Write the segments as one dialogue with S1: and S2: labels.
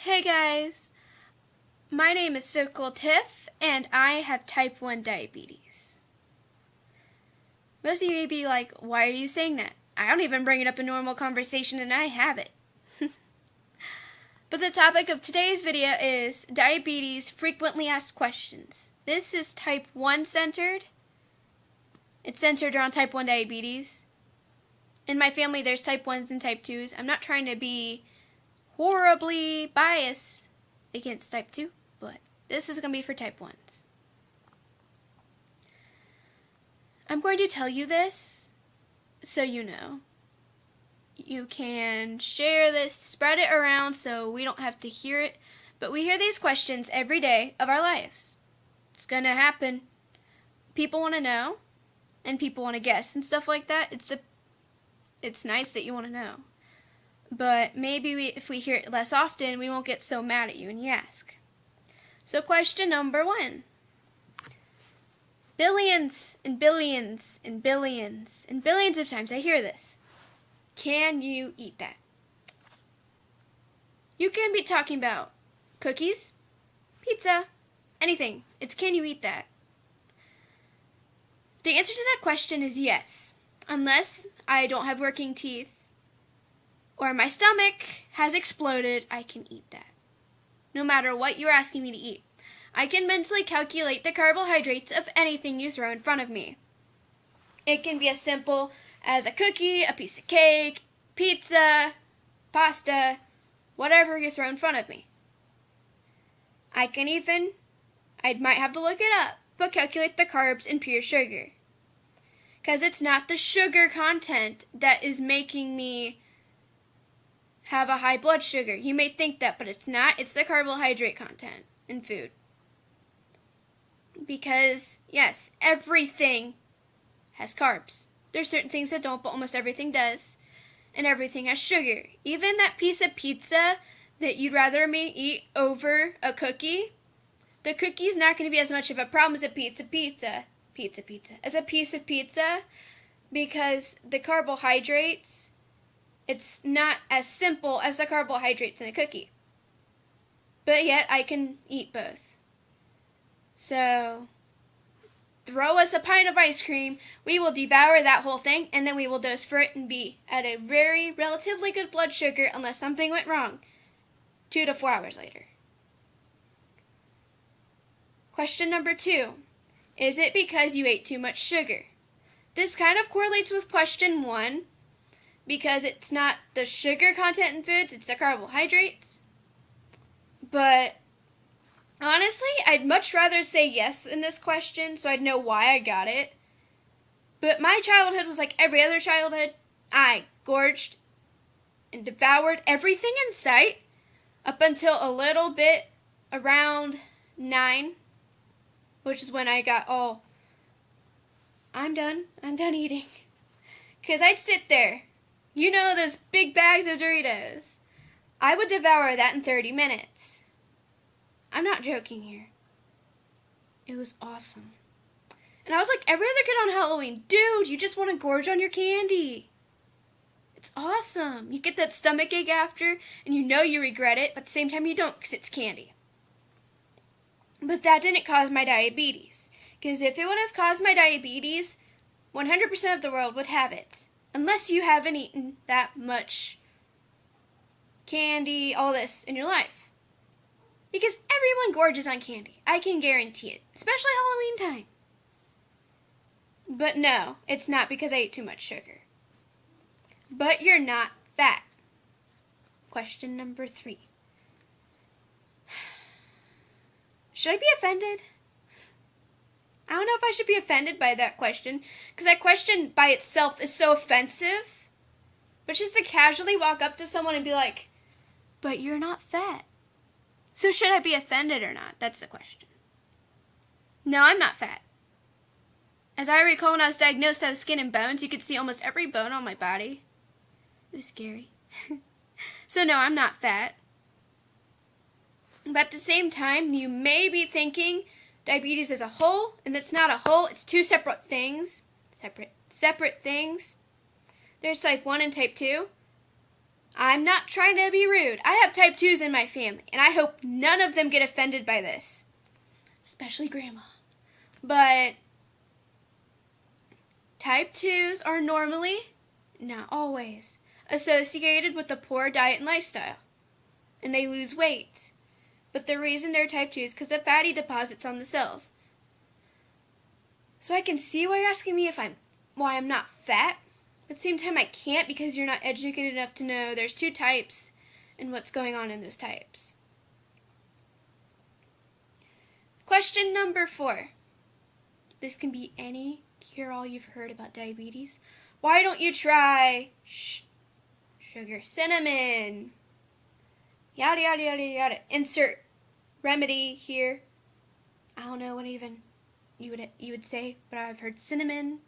S1: Hey guys, my name is Circle Tiff and I have type 1 diabetes. Most of you may be like, why are you saying that? I don't even bring it up in normal conversation and I have it. But the topic of today's video is diabetes frequently asked questions. This is type 1 centered. It's centered around type 1 diabetes. In my family there's type 1s and type 2s. I'm not trying to be horribly biased against type 2, but this is going to be for type 1s. I'm going to tell you this so you know. You can share this, spread it around so we don't have to hear it, but we hear these questions every day of our lives. It's going to happen. People want to know, and people want to guess and stuff like that. It's nice that you want to know. But maybe if we hear it less often, we won't get so mad at you when you ask. So question number 1. Billions and billions and billions and billions of times I hear this. Can you eat that? You can be talking about cookies, pizza, anything. It's can you eat that? The answer to that question is yes. Unless I don't have working teeth or my stomach has exploded, I can eat that. No matter what you're asking me to eat. I can mentally calculate the carbohydrates of anything you throw in front of me. It can be as simple as a cookie, a piece of cake, pizza, pasta, whatever you throw in front of me. I might have to look it up, but calculate the carbs in pure sugar. Because it's not the sugar content that is making me have a high blood sugar. You may think that, but it's not. It's the carbohydrate content in food. Because, yes, everything has carbs. There's certain things that don't, but almost everything does. And everything has sugar. Even that piece of pizza that you'd rather me eat over a cookie, the cookie's not going to be as much of a problem as a piece of pizza. As a piece of pizza, because the carbohydrates, it's not as simple as the carbohydrates in a cookie. But yet, I can eat both. So, throw us a pint of ice cream, we will devour that whole thing, and then we will dose for it and be at a very relatively good blood sugar unless something went wrong 2 to 4 hours later. Question number 2. Is it because you ate too much sugar? This kind of correlates with question 1, because it's not the sugar content in foods, it's the carbohydrates. But honestly, I'd much rather say yes in this question so I'd know why I got it. But my childhood was like every other childhood. I gorged and devoured everything in sight up until a little bit around 9, which is when I got, I'm done eating. Because I'd sit there. You know those big bags of Doritos. I would devour that in 30 minutes. I'm not joking here. It was awesome. And I was like every other kid on Halloween. Dude, you just want to gorge on your candy. It's awesome. You get that stomach ache after, and you know you regret it, but at the same time you don't because it's candy. But that didn't cause my diabetes. Because if it would have caused my diabetes, 100% of the world would have it. Unless you haven't eaten that much candy, all this in your life. Because everyone gorges on candy. I can guarantee it. Especially Halloween time. But no, it's not because I ate too much sugar. But you're not fat. Question number 3. Should I be offended? I don't know if I should be offended by that question, because that question by itself is so offensive. But just to casually walk up to someone and be like, but you're not fat. So should I be offended or not? That's the question. No, I'm not fat. As I recall, when I was diagnosed, I was skin and bones. You could see almost every bone on my body. It was scary. So no, I'm not fat. But at the same time, you may be thinking diabetes is a whole, and that's not a whole. It's 2 separate things. Separate things. There's type 1 and type 2. I'm not trying to be rude. I have type 2s in my family, and I hope none of them get offended by this. Especially Grandma. But type 2s are normally, not always, associated with a poor diet and lifestyle. And they lose weight. But the reason they're type 2 is because of fatty deposits on the cells. So I can see why you're asking me why I'm not fat. At the same time, I can't because you're not educated enough to know there's 2 types and what's going on in those types. Question number 4. This can be any cure-all you've heard about diabetes. Why don't you try sugar, cinnamon, yada, yada, yada, yada. Insert remedy here. I don't know what even you would say, but I've heard cinnamon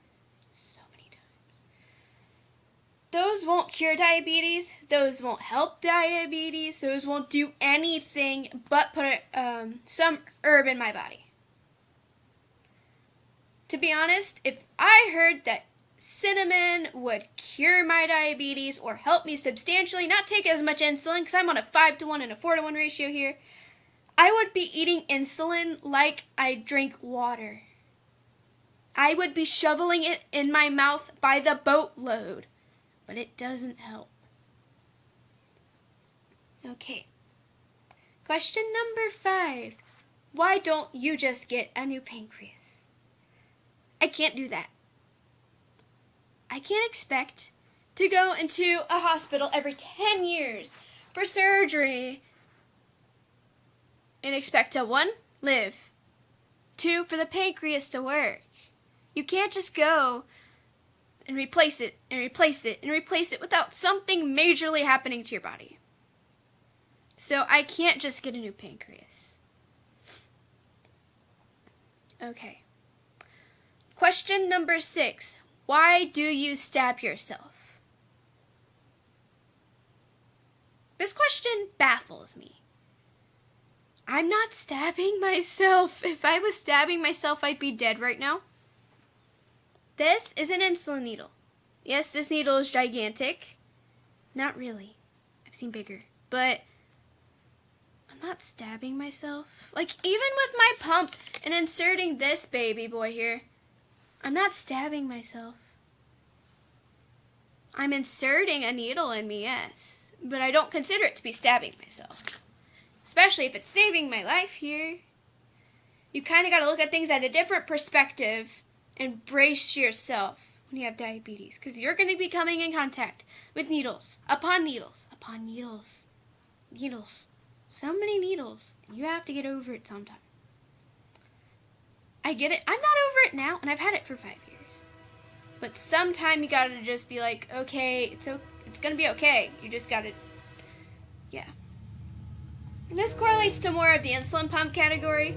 S1: so many times. Those won't cure diabetes. Those won't help diabetes. Those won't do anything but put some herb in my body. To be honest, if I heard that cinnamon would cure my diabetes or help me substantially not take as much insulin, because I'm on a 5-to-1 and a 4-to-1 ratio here, I would be eating insulin like I drink water. I would be shoveling it in my mouth by the boatload, but it doesn't help. Okay. Question number 5. Why don't you just get a new pancreas? I can't do that. I can't expect to go into a hospital every 10 years for surgery and expect to 1, live, 2, for the pancreas to work. You can't just go and replace it and replace it and replace it without something majorly happening to your body. So I can't just get a new pancreas. Okay. Question number 6. Why do you stab yourself? This question baffles me. I'm not stabbing myself. If I was stabbing myself, I'd be dead right now. This is an insulin needle. Yes, this needle is gigantic. Not really. I've seen bigger. But I'm not stabbing myself. Like, even with my pump and inserting this baby boy here, I'm not stabbing myself. I'm inserting a needle in me, yes, but I don't consider it to be stabbing myself, especially if it's saving my life here. You kind of got to look at things at a different perspective and brace yourself when you have diabetes, because you're going to be coming in contact with needles, upon needles, upon needles, needles, so many needles, and you have to get over it sometime. I get it. I'm not over it now, and I've had it for 5 years. But sometime you gotta just be like, okay, it's gonna be okay. You just gotta, yeah. And this correlates to more of the insulin pump category.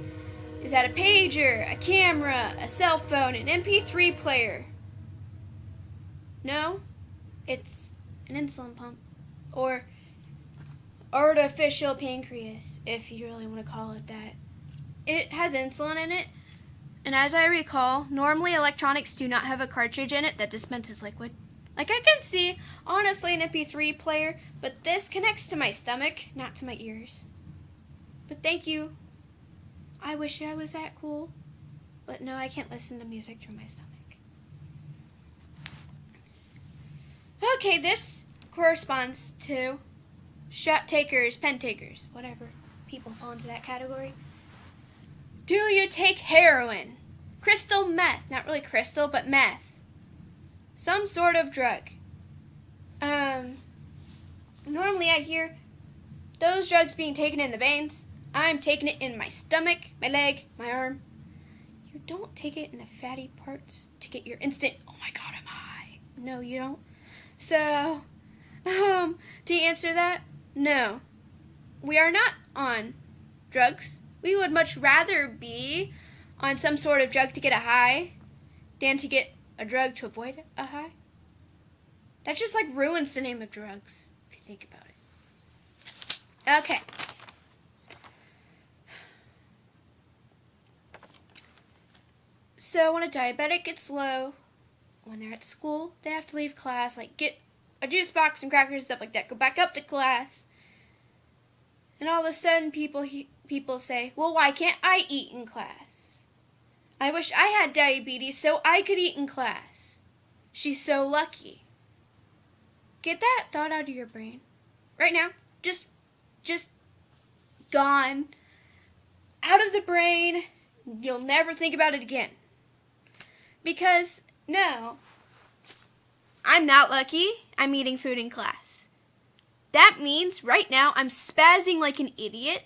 S1: Is that a pager, a camera, a cell phone, an MP3 player? No, it's an insulin pump. Or artificial pancreas, if you really want to call it that. It has insulin in it. And as I recall, normally electronics do not have a cartridge in it that dispenses liquid. Like I can see, honestly, an MP3 player, but this connects to my stomach, not to my ears. But thank you. I wish I was that cool. But no, I can't listen to music through my stomach. Okay, this corresponds to shot takers, pen takers, whatever people fall into that category. Do you take heroin? Crystal meth. Not really crystal, but meth. Some sort of drug. Normally I hear those drugs being taken in the veins. I'm taking it in my stomach, my leg, my arm. You don't take it in the fatty parts to get your instant, oh my god, I'm high. No, you don't. So, to answer that, no. We are not on drugs. We would much rather be on some sort of drug to get a high than to get a drug to avoid a high. That just like ruins the name of drugs, if you think about it. Okay. So when a diabetic gets low, when they're at school, they have to leave class, like get a juice box, some crackers, and stuff like that. Go back up to class. And all of a sudden, people say, well, why can't I eat in class? I wish I had diabetes so I could eat in class. She's so lucky. Get that thought out of your brain. Right now. Just gone. Out of the brain. You'll never think about it again. Because, no, I'm not lucky. I'm eating food in class. That means right now I'm spazzing like an idiot.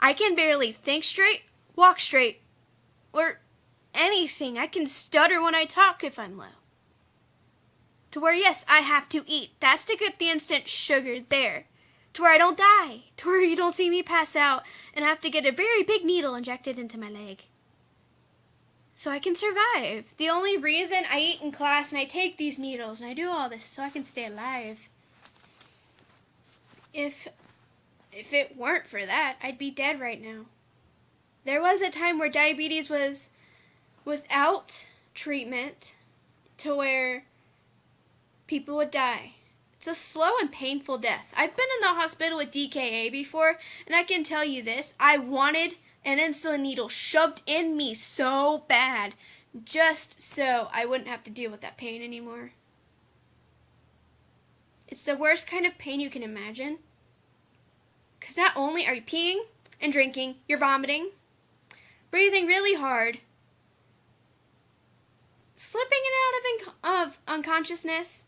S1: I can barely think straight, walk straight, or anything. I can stutter when I talk if I'm low. To where, yes, I have to eat. That's to get the instant sugar there. To where I don't die. To where you don't see me pass out and have to get a very big needle injected into my leg. So I can survive. The only reason I eat in class and I take these needles and I do all this so I can stay alive. If it weren't for that, I'd be dead right now. There was a time where diabetes was without treatment to where people would die. It's a slow and painful death. I've been in the hospital with DKA before, and I can tell you this. I wanted an insulin needle shoved in me so bad, just so I wouldn't have to deal with that pain anymore. It's the worst kind of pain you can imagine. Because not only are you peeing and drinking, you're vomiting, breathing really hard, slipping in and out of unconsciousness.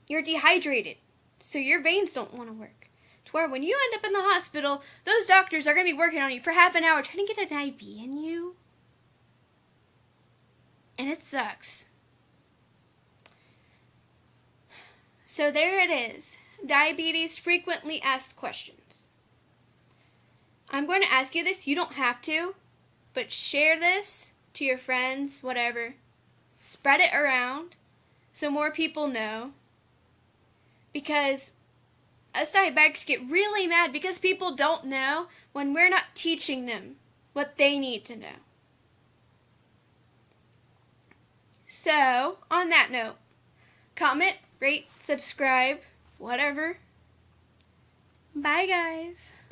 S1: You're dehydrated, so your veins don't want to work. To where when you end up in the hospital, those doctors are going to be working on you for half an hour trying to get an IV in you. And it sucks. So there it is. Diabetes frequently asked questions. I'm going to ask you this. You don't have to, but share this to your friends, whatever. Spread it around so more people know. Because us diabetics get really mad because people don't know when we're not teaching them what they need to know. So, on that note, comment, rate, subscribe, whatever. Bye, guys.